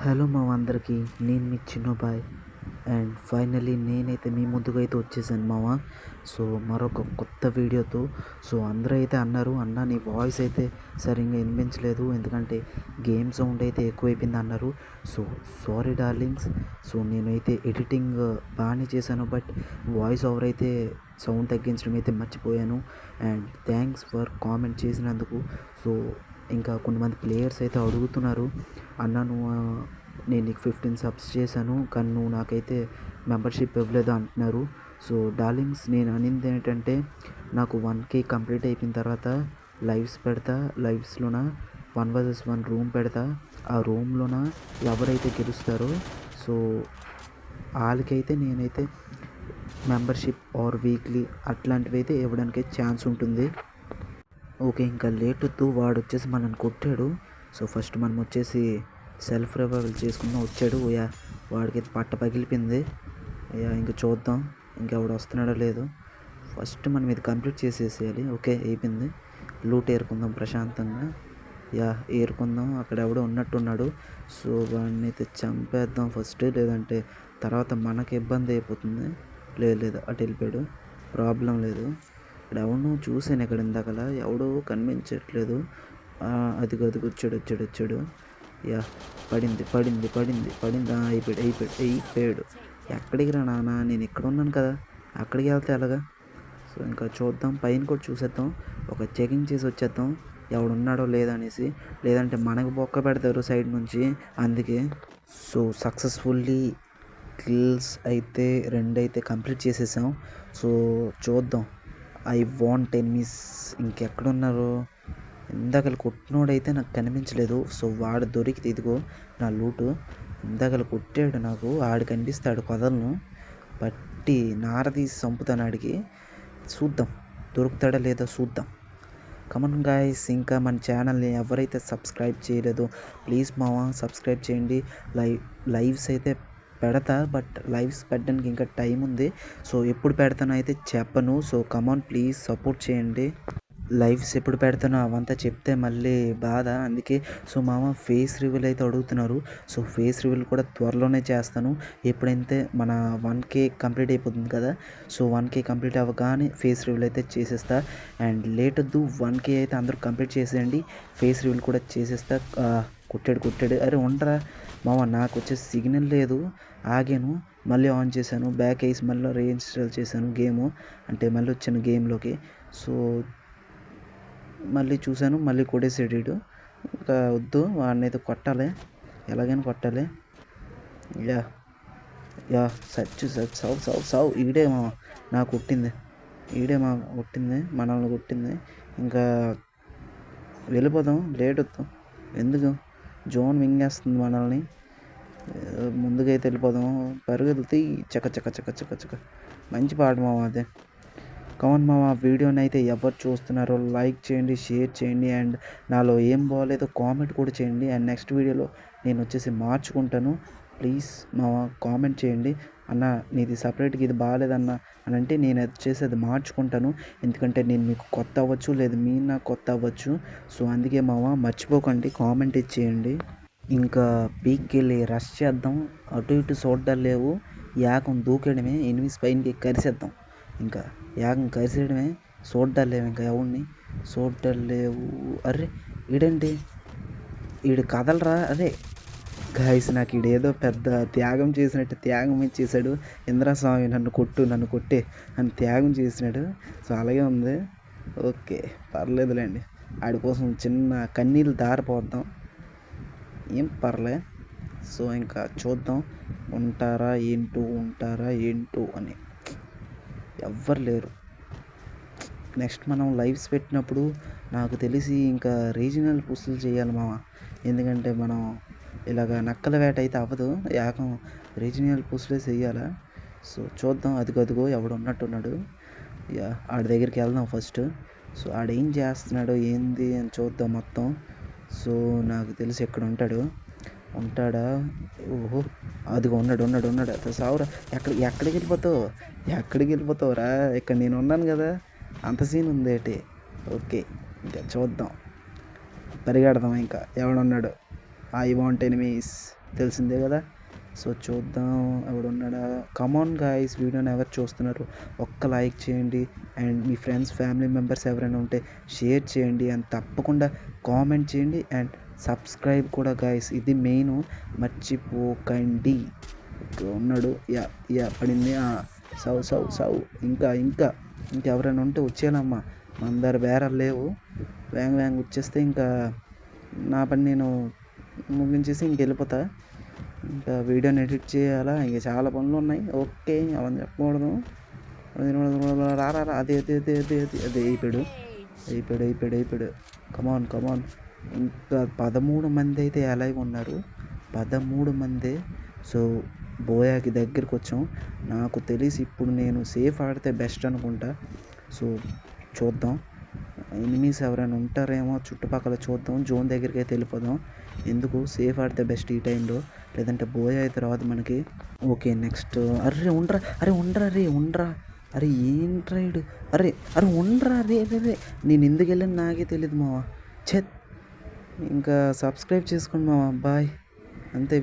Hello మా అందరికీ, నేను మీ చిన్నబాయ్. అండ్ ఫైనలీ నేనైతే మీ ముందుకైతే వచ్చేసాను మామ. సో మరొక కొత్త వీడియోతో. సో అందరూ అయితే అన్నారు, అన్న నీ వాయిస్ అయితే సరిగ్గా వినిపించలేదు, ఎందుకంటే గేమ్ సౌండ్ అయితే ఎక్కువైపోయింది అన్నారు. So sorry darlings. సో నేనైతే ఎడిటింగ్ బాగానే చేశాను, బట్ వాయిస్ ఓవర్ అయితే సౌండ్ తగ్గించడం అయితే మర్చిపోయాను. అండ్ థ్యాంక్స్ ఫర్ కామెంట్ చేసినందుకు. సో ఇంకా కొంతమంది ప్లేయర్స్ అయితే అడుగుతున్నారు, అన్న నువ్వు నేను నీకు 15 సబ్స్ చేశాను కానీ నువ్వు నాకైతే మెంబర్షిప్ ఇవ్వలేదు అంటున్నారు. సో డార్లింగ్స్, నేను అనింది ఏంటంటే నాకు 1K కంప్లీట్ అయిపోయిన తర్వాత లైవ్స్ పెడతా. లైవ్స్లోన 1 vs 1 రూమ్ పెడతా. ఆ రూమ్లోన ఎవరైతే గెలుస్తారో సో వాళ్ళకైతే నేనైతే మెంబర్షిప్ ఆర్ వీక్లీ అట్లాంటివి అయితే ఇవ్వడానికి ఛాన్స్ ఉంటుంది. ఓకే, ఇంకా లేట్ వద్దు. వాడు వచ్చేసి మనల్ని కొట్టాడు. సో ఫస్ట్ మనం వచ్చేసి సెల్ఫ్ రివైవల్ చేసుకుందాం. వచ్చాడు యా, వాడికి పట్ట పగిలిపోయింది. యా ఇంకా చూద్దాం ఇంకెవడు వస్తున్నాడో లేదో. ఫస్ట్ మనం ఇది కంప్లీట్ చేసేసేయాలి. ఓకే అయిపోయింది. లూట్ ఏరుకుందాం ప్రశాంతంగా. యా ఏరుకుందాం. అక్కడ ఎవడో ఉన్నట్టున్నాడు. సో వాడిని అయితే చంపేద్దాం ఫస్ట్, లేదంటే తర్వాత మనకి ఇబ్బంది అయిపోతుంది. లేదు అటు వెళ్ళిపోయాడు, ప్రాబ్లం లేదు. ఇక్కడ ఎవడో చూసాను, ఇక్కడ ఇందాకలా ఎవడో కనిపించట్లేదు. అది వచ్చాడు. యా పడింది. అయిపోయాడు. ఎక్కడికి రా నాన్న, నేను ఇక్కడ ఉన్నాను కదా, అక్కడికి వెళ్తే ఎలాగా. సో ఇంకా చూద్దాం, పైన కూడా చూసేద్దాం, ఒక చెకింగ్ చేసి వచ్చేద్దాం ఎవడున్నాడో లేదనేసి, లేదంటే మనకు బొక్క పెడతారు సైడ్ నుంచి, అందుకే. సో సక్సెస్ఫుల్లీ కిల్స్ అయితే 2 అయితే కంప్లీట్ చేసేసాం. సో చూద్దాం. ఐ వాంట్ ఎనిమీస్ ఇంకెక్కడున్నారు. ఇందాకలు కొట్టినోడైతే నాకు కనిపించలేదు. సో వాడు దొరికితే ఇదిగో నా లూటు. ఇందాకలు కొట్టాడు నాకు, ఆడు కనిపిస్తాడు కొదలను బట్టి నారదీసి చంపుతాను ఆడికి. చూద్దాం దొరుకుతాడా లేదా చూద్దాం. కమన్ గాయ్స్, ఇంకా మన ఛానల్ని ఎవరైతే సబ్స్క్రైబ్ చేయలేదో ప్లీజ్ మావా సబ్స్క్రైబ్ చేయండి. లైవ్స్ అయితే పెడతా, బట్ లైవ్స్ పెట్టడానికి ఇంకా టైం ఉంది. సో ఎప్పుడు పెడతానో అయితే చెప్పను. సో కమాన్ ప్లీజ్ సపోర్ట్ చేయండి. లైవ్స్ ఎప్పుడు పెడతానో అవంతా చెప్తే మళ్ళీ బాధ, అందుకే. సో మామ ఫేస్ రివీల్ అయితే అడుగుతున్నారు. సో ఫేస్ రివీల్ కూడా త్వరలోనే చేస్తాను. ఎప్పుడైతే మన 1K కంప్లీట్ అయిపోతుంది కదా, సో 1K కంప్లీట్ అవ్వగానే ఫేస్ రివీల్ అయితే చేసేస్తా. అండ్ లేట్ వద్దు, 1K అయితే అందరూ కంప్లీట్ చేసేయండి, ఫేస్ రివీల్ కూడా చేసేస్తా. కొట్టాడు. అరే ఉండరా మామ, నాకు వచ్చే సిగ్నల్ లేదు, ఆగాను, మళ్ళీ ఆన్ చేశాను, బ్యాక్ వేసి మళ్ళీ రీఇన్స్టాల్ చేశాను గేము, అంటే మళ్ళీ వచ్చాను గేమ్లోకి. సో మళ్ళీ చూశాను, మళ్ళీ కొట్టేసాడు వీడు. ఇంకా వద్దు, వాడిని అయితే కొట్టాలి, ఎలాగైనా కొట్టాలి. యా సావు ఈడే మా నాకు కొట్టింది, మనల్ని కొట్టింది. ఇంకా వెళ్ళిపోదాం, లేట్ వద్దాం, ఎందుకు జోన్ మింగేస్తుంది మనల్ని. ముందుకైతే వెళ్ళిపోదాం, పరుగులతో చక్క మంచి పాట మామ అదే. కమన్ మామ, వీడియోని అయితే ఎవరు చూస్తున్నారో లైక్ చేయండి, షేర్ చేయండి, అండ్ నాలో ఏం బాగోలేదో కామెంట్ కూడా చేయండి. అండ్ నెక్స్ట్ వీడియోలో నేను వచ్చేసి మార్చుకుంటాను. ప్లీజ్ మామ కామెంట్ చేయండి, అన్న నీది సపరేట్గా ఇది బాగాలేదన్న అని అంటే నేను అది చేసేది మార్చుకుంటాను. ఎందుకంటే నేను మీకు కొత్త అవ్వచ్చు, లేదు మీరు నాకు కొత్త అవ్వచ్చు. సో అందుకే మామ మర్చిపోకండి, కామెంట్ ఇచ్చేయండి. ఇంకా పీక్కి వెళ్ళి రష్ చేద్దాం, అటు ఇటు చూడ్డాలు లేవు, యాకం దూకేయడమే, ఎనిమిస్ పైనకి కరిసేద్దాం. ఇంకా యాగం కరిసేయడమే, చూడ్డాలు లేవు, ఇంకా ఎవరిని చూడ్డాలు లేవు. అరే ఈడండి, ఈడు కదలరా. అరే గాయస్, నాకు ఈడేదో పెద్ద త్యాగం చేసినట్టు త్యాగం ఇచ్చేసాడు. ఇంద్రస్వామి నన్ను కొట్టే అని త్యాగం చేసినాడు. సో అలాగే ఉంది. ఓకే పర్లేదులేండి, ఆడి కోసం చిన్న కన్నీళ్ళు దారిపోద్దాం, ఏం పర్లే. సో ఇంకా చూద్దాం, ఉంటారా ఏంటో అని. ఎవ్వరు లేరు. నెక్స్ట్ మనం లైవ్స్ పెట్టినప్పుడు నాకు తెలిసి ఇంకా రీజనల్ పుష్లు చేయాలి మామ, ఎందుకంటే మనం ఇలాగ నక్కల వేట అయితే అవ్వదు, ఏకం రీజనల్ పుష్లే చేయాలా. సో చూద్దాం, అదిగో ఎవడు ఉన్నట్టున్నాడు. ఆడి దగ్గరికి వెళ్దాం ఫస్ట్. సో ఆడేం చేస్తున్నాడో ఏంది అని చూద్దాం మొత్తం. సో నాకు తెలిసి ఎక్కడ ఉంటాడా. ఓహో అదిగో ఉన్నాడు. సావురా, ఎక్కడికి వెళ్ళిపోతావురా, ఇక్కడ నేను ఉన్నాను కదా, అంత సీన్ ఉంది ఏంటి. ఓకే ఇంకా చూద్దాం, పరిగెడదాం. ఇంకా ఎవడున్నాడు. I want enemies. తెలిసిందే కదా. సో చూద్దాం ఎవడున్నాడా. కమాన్ గాయ్స్, వీడియోని ఎవరు చూస్తున్నారు ఒక్క లైక్ చేయండి. And me friends family members ఎవరైనా ఉంటే షేర్ చేయండి. అండ్ తప్పకుండా కామెంట్ చేయండి. అండ్ సబ్స్క్రైబ్ కూడా గాయ్స్, ఇది మెయిన్, మర్చిపోకండి. ఇక్కడ ఉన్నాడు. యా యా పడింది. సౌ సౌ సౌ ఇంకా ఇంకా ఇంకెవరైనా ఉంటే వచ్చేయాలమ్మా. మన దగ్గర బేరాలు లేవు. వేగ వేగంగా వచ్చేస్తే ఇంకా నా పని నేను ముగించేసి ఇంకెళ్ళిపోతా. ఇంకా వీడియోని ఎడిట్ చేయాలా, ఇంకా చాలా పనులు ఉన్నాయి. ఓకే అవన్నీ చెప్పకూడదు. రా రా రా, అదే అదే అదే అదే అదే అదే అయిపోయాడు. కమాన్ కమాన్. ఇంకా 13 మంది అయితే అలైవ్ ఉన్నారు. 13 మందే. సో బోయాకి దగ్గరికి వచ్చాం. నాకు తెలిసి ఇప్పుడు నేను సేఫ్ ఆడితే బెస్ట్ అనుకుంటా. సో చూద్దాం, ఎనిమీస్ ఎవరైనా ఉంటారేమో చుట్టుపక్కల చూద్దాం. జోన్ దగ్గరికి అయితే వెళ్ళిపోదాం. ఎందుకు, సేఫ్ ఆడితే బెస్ట్ ఈ టైంలో, లేదంటే బోయా అయితే రాదు మనకి. Okay next. ఉండరా. అరే ఏంట్రా ఇడు. అరే ఉండరా రే. నేను ఎందుకు వెళ్ళాను నాకే తెలియదు మావా. ఛే, ఇంకా సబ్స్క్రైబ్ చేసుకోండి మావా. బాయ్. అంతే.